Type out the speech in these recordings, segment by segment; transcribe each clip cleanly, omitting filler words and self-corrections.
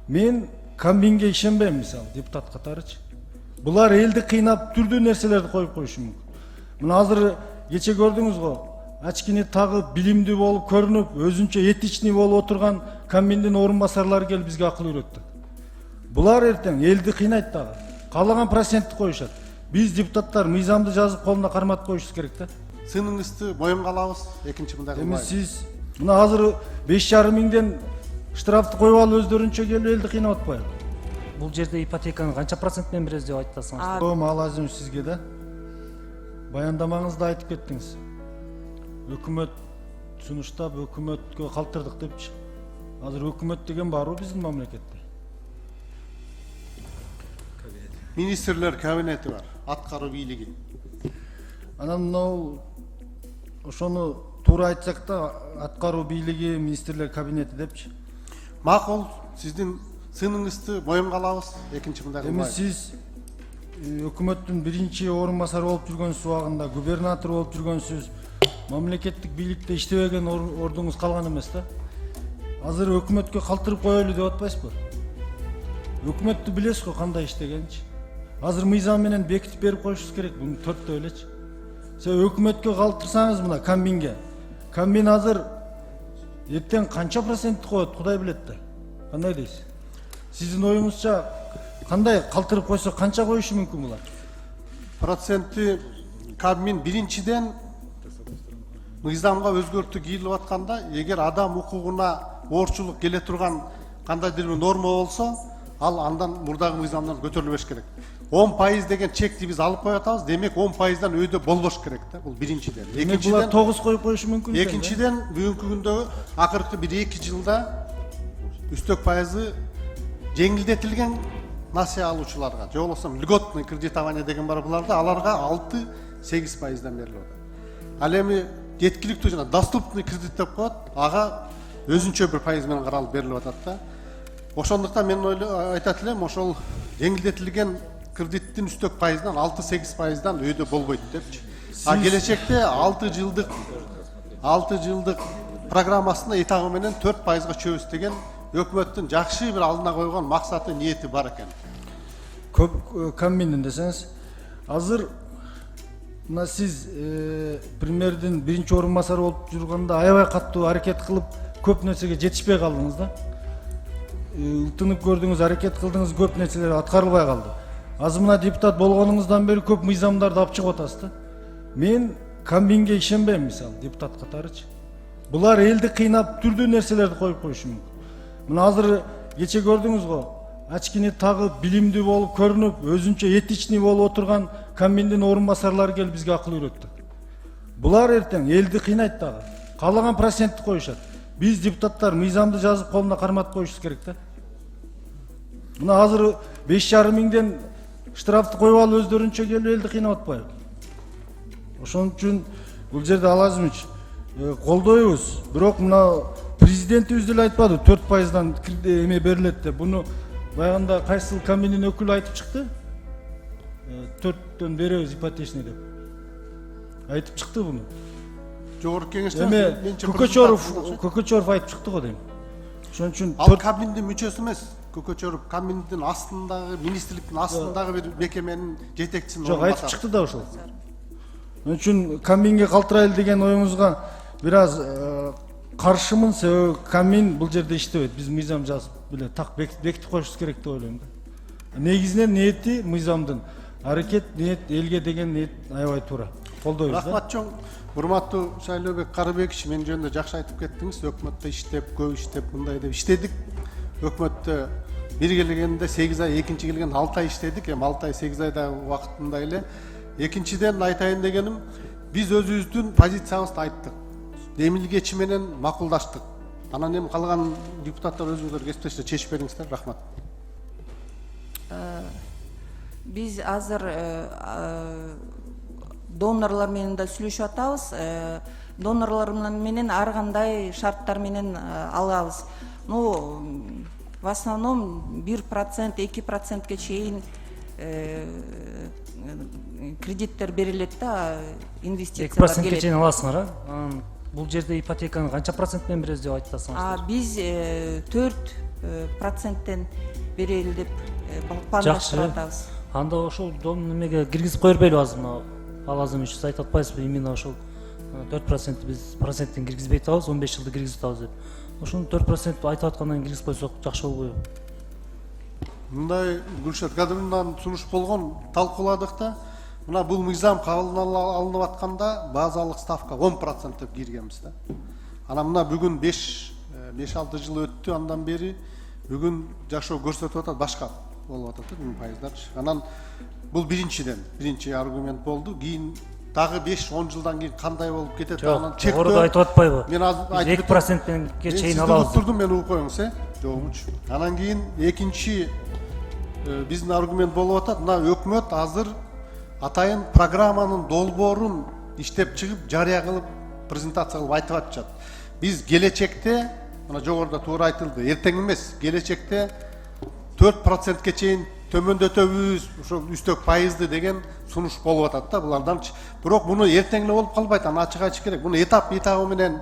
Мен комбинге ишенбейм, мисалы, депутат катарычы. Булар элди кыйнап түрдүү нерселерди коюп коюшу мүмкүн. Мына азыр кече көрдүңүз го, очкини тагып, билимдүү болуп көрүнүп, өзүнчө этичный болуп отурган комбиндин орун басарлары келип бизге акыл үйрөттү. Булар эртең элди кыйнайт дагы. Каалаган процентти коюшат. Биз депутаттар мыйзамды жазып колуна карматып коюшубуз керек да. Сыныңызды моюнга алабыз. Экинчи мындай Эми кылбайбыз. сиз мына азыр 5,5 миңден штрафты коюп алып өздөрүнчө келип элди кыйнап атпайбы? Бул жерде ипотеканы канча процент менен беребиз деп айтасыңыз? Маалазым сизге да. Баяндамаңызда айтып кеттиңиз. Өкмөт сунуштап өкмөткө калтырдык депчи. Азыр өкмөт деген барбы биздин мамлекетте? Министрлер кабинети бар, аткаруу бийлиги. Анан мынау ошону туура айтсак да аткаруу бийлиги, министрлер кабинети депчи. Макул, сиздин сыныңызды моюнга алабыз. Экинчи мындай Эми кылбайбыз. сиз өкмөттүн биринчи орун басары болуп жүргөнсүз убагында, губернатор болуп жүргөнсүз, мамлекеттик бийликте иштебеген ордуңуз калган эмес да. Азыр өкмөткө калтырып коелу деп атпайсызбы? Өкмөттү билесиз го кандай иштегенчи. Азыр мыйзам менен бекитип берип коюшубуз керек, буну төрттөө элечи. Сиз өкмөткө калтырсаңыз мына комбинге. Комбин азыр эртең канча процентти коет, Кудай билет да. Кандай дейсиз? Сиздин оюңузча кандай калтырып койсо канча коюшу мүмкүн булар? Проценти комбин биринчиден мыйзамга өзгөртүү кийилип атканда, эгер адам укугуна оорчулук келе турган кандайдыр бир норма болсо, ал андан мурдагы мыйзамдан көтөрүлбөш керек. 10% деген чекти биз алып коюп атабыз. Демек 10%дан өйдө болбош керек да. Бул биринчиден. Экинчиден 9 коюп коюшу мүмкүн. Экинчиден бүгүнкү күндө акыркы 1-2 жылда үстөк пайызы жеңилдетилген насыя алуучуларга, же болбосо льготный кредитование деген бар, буларда аларга 6-8%дан берилип атат. Ал эми жеткиликтүү жана доступный кредит деп коет, ага өзүнчө бир пайыз менен каралып берилип атат да. Ошондуктан мен айтат элем, ошол жеңилдетилген кредиттин үстөк пайызынан 6-8%дан өйдө болбойт депчи. А келечекте 6 жылдык программасына этагы менен 4%га чөбүз деген өкмөттүн жакшы бир алдына койгон максаты, ниети бар экен. Көп комбиндин десеңиз, азыр мына сиз премьердин биринчи орун басары болуп жүргөндө аябай каттуу аракет кылып, көп нерсеге жетишпей калдыңыз да. Ылтынып көрдүңүз, аракет кылдыңыз, көп нерселер аткарылбай калды. Азыр мына депутат болгонуңуздан бери көп мыйзамдарды алып чыгып атасыз да. Мен комбинге ишенбейм, мисалы, депутат катарычы. Булар элди кыйнап түрдүү нерселерди коюп коюшу мүмкүн. Мына азыр кече көрдүңүз го, очкини тагып, билимдүү болуп көрүнүп, өзүнчө этичный болуп отурган комбиндин орун басарлары келип бизге акыл үйрөттү. Булар эртең элди кыйнайт дагы. Каалаган процентти коюшат. Биз депутаттар мыйзамды жазып колуна карматып коюшубуз керек да. Мына азыр 5,5 миңден штрафты коюп алып өздөрүнчө келип элди кыйнап атпайбы? Ошон үчүн бул жерде Алазымович колдойбуз. Бирок мына президентибиз деле айтпады 4%дан эме берилет деп. Буну баягында кайсыл комбиндин өкүлү айтып чыкты. 4төн беребиз ипотечный деп. Айтып чыкты буну. Жогорку кеңештен Эме Көкөчөров айтып чыкты го дейм. Ошон үчүн ал комбиндин мүчөсү эмес. Көкөчөров комбиндин астындагы, министрликтин астындагы бир мекеменин жетекчисин. Жок, айтып чыкты да ошол. Ошон үчүн комбинге калтырайлы деген оюңузга бир аз каршымын. Себеби комбин бул жерде иштебейт. Биз мыйзам жазып эле так бекитип коюшубуз керек деп ойлойм да. Негизинен ниети мыйзамдын, аракет ниет элге деген ниет аябай туура. Колдойбуз да. Рахмат чоң. Урматтуу Шайлообек Карыбекович, мен жөнүндө жакшы айтып кеттиңиз. Өкмөттө иштеп, көп иштеп, мындай деп иштедик. Өкмөттө бир келгенде 8 ай, экинчи келгенде 6 ай иштедик. Эми 6 ай, 8 айда убактында эле. Экинчиден айтайын дегеним, биз өзүбүздүн позициябызды айттык. Демилгечи менен макулдаштык. Анан эми калган депутаттар өзүңүздөр кесиптеште чечип бериңиздер. Рахмат. Биз азыр донорлор менен да сүйлөшүп атабыз. Донорлор менен ар кандай шарттар менен алабыз. Ну, в основном 1%, 2%ке чейин кредиттер берилет да, инвестициялар 2%ке чейин аласыңар, а? Бул жерде ипотеканы канча процент менен беребиз деп айтасыңар? Биз проценттен берели деп пландаштырып атабыз. Анда ошол немеге киргизип кое бербейлиби азыр мына ал азыр үчүн айтып атпайсызбы именно ошол 4% биз проценттен киргизбей атабыз, 15 жылда киргизип атабыз деп. Ошону 4% айтып аткандан киргизип койсок жакшы болбойбу? Мындай Гүлшат Кадыровнадан сунуш болгон талкууладык да. Мына бул мыйзам кабыл алынып атканда базалык ставка 10% деп киргенбиз да. Ана мына бүгүн 5-6 жыл өттү андан бери бүгүн жашоо көрсөтүп атат башка болуп атат да пайыздарчы. Анан бул биринчи аргумент болду. Кийин дагы 5-10 жылдан кийин кандай болуп кетет анан чектөө. Жогоруда айтып атпайбы? Мен азыр 2%-ке чейин алабыз. Турдум мен угуп коюңуз, жогумчу. Анан кийин экинчи биздин аргумент болуп атат. Мына өкмөт азыр атайын программанын долбоорун иштеп чыгып жарыя кылып презентация кылып айтып атышат. Биз келечекте, мына жогоруда туура айтылды, эртең эмес, келечекте 4%ке чейин төмөндөтөбүз, ошо үстөк пайызды деген сунуш болуп атат да буларданчы. Бирок муну эртең эле болуп калбайт, аны ачык айтыш керек. Муну этап менен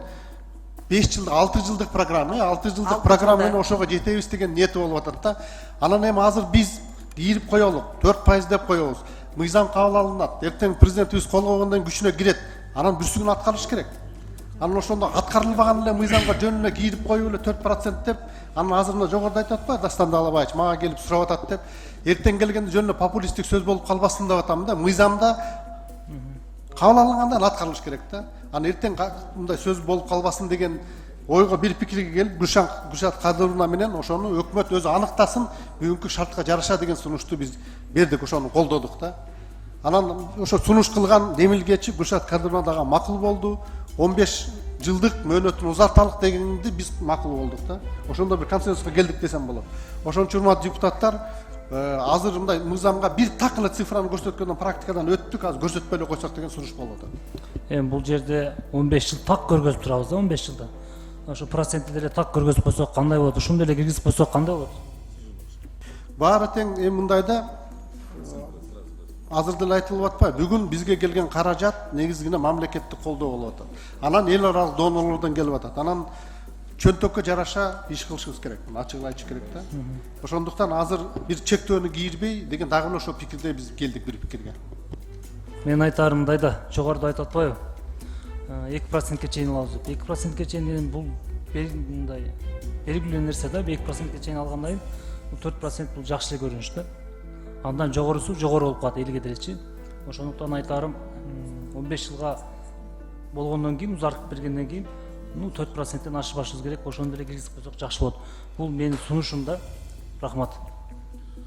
5 жылдык, 6 жылдык программа, 6 жылдык программа менен ошого жетебиз деген ниети болуп атат да. Анан эми азыр биз кийирип коелук, 4% деп коебуз. Мыйзам кабыл алынат, эртең президентибиз кол койгондон кийин күчүнө кирет. Анан бүрсүгүн аткарыш керек. Анан ошондо аткарылбаган эле мыйзамга жөнүнө кийирип коюп эле 4% деп, анан азыр мына жогоруда айтып атпайбы, Дастан Далабаевич мага келип сурап атат деп, эртең келгенде жөнүнө популисттик сөз болуп калбасын деп атам да. Мыйзамда кабыл алынгандан аткарылыш керек да. Анан эртең мындай сөз болуп калбасын деген ойго бир пикирге келип Гүлшат Кадыровна менен ошону өкмөт өзү аныктасын, бүгүнкү шартка жараша деген сунушту биз бердик, ошону колдодук да. Анан ошо сунуш кылган демилгечи Гүлшат Кадыровна дагы макул болду. 15 жылдык мөөнөтүн узарталык дегенди биз макул болдук да. Ошондо бир консенсуска келдик десем болот. Ошон үчүн урматтуу депутаттар, азыр мындай мыйзамга бир так эле цифраны көрсөткөндөн практикадан өттүк, азыр көрсөтпөй эле койсок деген сунуш болуп атат. Эми бул жерде 15 жыл так көргөзүп турабыз да, 15 жылда. Ошо процентти деле так көргөзүп койсок кандай болот? Ушуну деле киргизип койсок кандай болот? Баары тең эми мындайда азыр деле айтылып атпайбы? Бүгүн бизге келген каражат негизгине мамлекеттик колдоо болуп атат. Анан эл аралык донорлордон келип атат. Анан чөнтөккө жараша иш кылышыбыз керек. Ачык айтыш керек да. Ошондуктан азыр бир чектөөнү кийирбей деген дагы ошо пикирде биз келдик бир пикирге. Мен айтарым мындайда, жогоруда айтып атпайбы? 2%ке чейин алабыз деп. 2%ке чейин деген бул мындай белгилүү нерсе да. 2%ке чейин алгандан кийин 4% бул жакшы көрүнүш да. Андан жогорусу жогору болуп калат элге делечи. Ошондуктан айтарым 15 жылга болгондон кийин, узартып бергенден кийин 4%тен ашпашыбыз керек. Ошону деле киргизип койсок жакшы болот. Бул менин сунушум да. Рахмат.